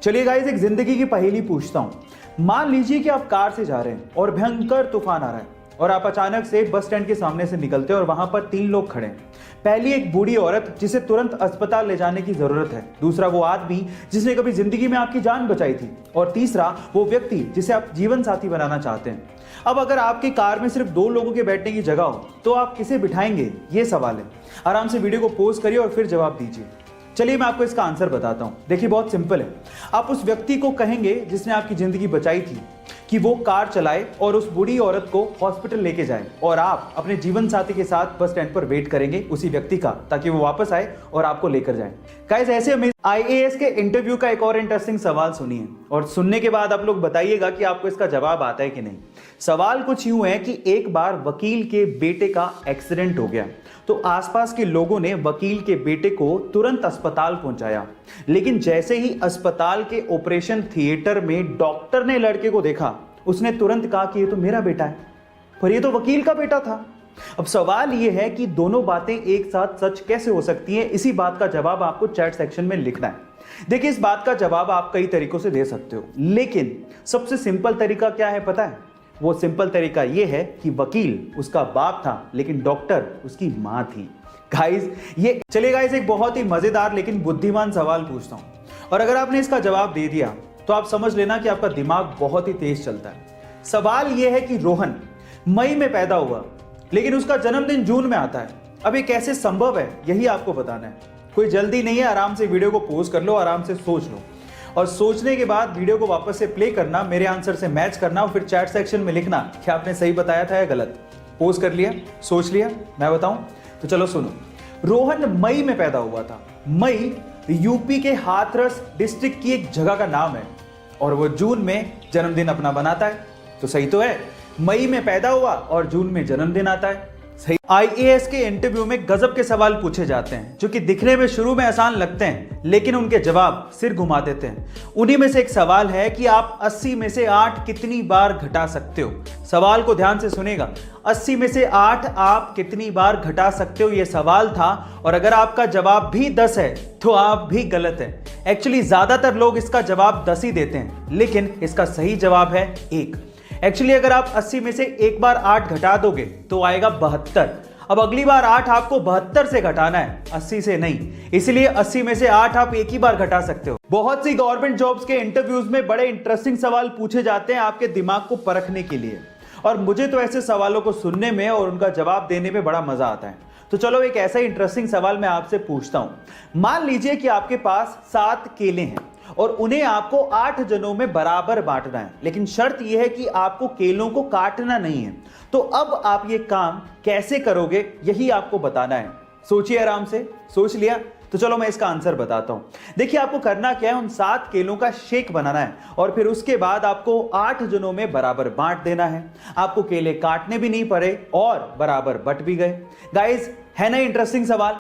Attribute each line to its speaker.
Speaker 1: चलिए गाइस, एक जिंदगी की पहेली पूछता हूं। मान लीजिए कि आप कार से जा रहे हैं और भयंकर तूफान आ रहा है और आप अचानक से बस स्टैंड के सामने से निकलते हैं और वहां पर 3 लोग खड़े हैं। पहली एक बूढ़ी औरत जिसे तुरंत अस्पताल ले जाने की जरूरत है, दूसरा वो आदमी जिसने कभी जिंदगी में आपकी जान बचाई थी, और तीसरा वो व्यक्ति जिसे आप जीवन साथी बनाना चाहते हैं। अब अगर आपकी कार में सिर्फ 2 लोगों के बैठने की जगह हो तो आप किसे बिठाएंगे, ये सवाल है। आराम से वीडियो को पॉज करिए और फिर जवाब दीजिए। चलिए मैं आपको इसका आंसर बताता हूं। देखिए, बहुत सिंपल है। आप उस व्यक्ति को कहेंगे जिसने आपकी जिंदगी बचाई थी कि वो कार चलाए और उस बूढ़ी औरत को हॉस्पिटल लेके जाए, और आप अपने जीवन साथी के साथ बस स्टैंड पर वेट करेंगे उसी व्यक्ति का, ताकि वो वापस आए और आपको लेकर जाए। गाइस, ऐसे में आईएएस के इंटरव्यू का एक और इंटरेस्टिंग सवाल सुनिए, और सुनने के बाद आप लोग बताइएगा कि आपको इसका जवाब आता है कि नहीं। सवाल कुछ यूं है कि एक बार वकील के बेटे का एक्सीडेंट हो गया, तो आसपास के लोगों ने वकील के बेटे को तुरंत अस्पताल पहुंचाया, लेकिन जैसे ही अस्पताल के ऑपरेशन थिएटर में डॉक्टर ने लड़के को देखा, उसने तुरंत कहा कि ये तो मेरा बेटा है, पर ये तो वकील का बेटा था। अब सवाल ये है कि दोनों बातें एक साथ सच कैसे हो सकती हैं। इसी बात का जवाब आपको चैट सेक्शन में लिखना है। देखिए, इस बात का जवाब आप कई तरीकों से दे सकते हो, लेकिन सबसे सिंपल तरीका क्या है पता है? वो सिंपल तरीका ये है कि वकील उसका बाप था, लेकिन डॉक्टर उसकी मां थी। गाइस, ये चलिए गाइस, एक बहुत ही मजेदार लेकिन बुद्धिमान सवाल पूछता हूं, और अगर आपने इसका जवाब दे दिया तो आप समझ लेना कि आपका दिमाग बहुत ही तेज चलता है। सवाल यह है कि रोहन मई में पैदा हुआ, लेकिन उसका जन्मदिन जून में आता है। अब ये कैसे संभव है, यही आपको बताना है। कोई जल्दी नहीं है, आराम से वीडियो को पॉज कर लो, आराम से सोच लो, और सोचने के बाद वीडियो को वापस से प्ले करना, मेरे आंसर से मैच करना, और फिर चैट सेक्शन में लिखना कि आपने सही बताया था या गलत। पोज कर लिया, सोच लिया, मैं बताऊं? तो चलो सुनो। रोहन मई में पैदा हुआ था। मई यूपी के हाथरस डिस्ट्रिक्ट की एक जगह का नाम है, और वो जून में जन्मदिन अपना बनाता है। तो सही तो है, मई में पैदा हुआ और जून में जन्मदिन आता है। सही। आईएएस के इंटरव्यू में गजब के सवाल पूछे जाते हैं, जो कि दिखने में शुरू में आसान लगते हैं, लेकिन उनके जवाब सिर घुमा देते हैं। उन्हीं में से एक सवाल है कि आप 80 में से 8 कितनी बार घटा सकते हो। सवाल को ध्यान से सुनेगा। 80 में से 8 आप कितनी बार घटा सकते हो, यह सवाल था, और अगर आपका जवाब भी 10 है तो आप भी गलत है। एक्चुअली ज्यादातर लोग इसका जवाब 10 ही देते हैं, लेकिन इसका सही जवाब है 1। एक्चुअली अगर आप 80 में से एक बार 8 घटा दोगे तो आएगा 72। अब अगली बार 8 आपको 72 से घटाना है, 80 से नहीं। इसलिए 80 में से 8 आप एक ही बार घटा सकते हो। बहुत सी गवर्नमेंट जॉब्स के इंटरव्यूज में बड़े इंटरेस्टिंग सवाल पूछे जाते हैं आपके दिमाग को परखने के लिए, और मुझे तो ऐसे सवालों को सुनने में और उनका जवाब देने में बड़ा मजा आता है। तो चलो एक ऐसा इंटरेस्टिंग सवाल मैं आपसे पूछता हूं। मान लीजिए कि आपके पास 7 केले हैं और उन्हें आपको 8 जनों में बराबर बांटना है, लेकिन शर्त यह है कि आपको केलों को काटना नहीं है। तो अब आप ये काम कैसे करोगे, यही आपको बताना है। सोचिए, आराम से सोच लिया? तो चलो मैं इसका आंसर बताता हूं। देखिए, आपको करना क्या है, उन 7 केलों का शेक बनाना है, और फिर उसके बाद आपको 8 जनों में बराबर बांट देना है। आपको केले काटने भी नहीं पड़े और बराबर बट भी गए। गाइस, है ना इंटरेस्टिंग सवाल?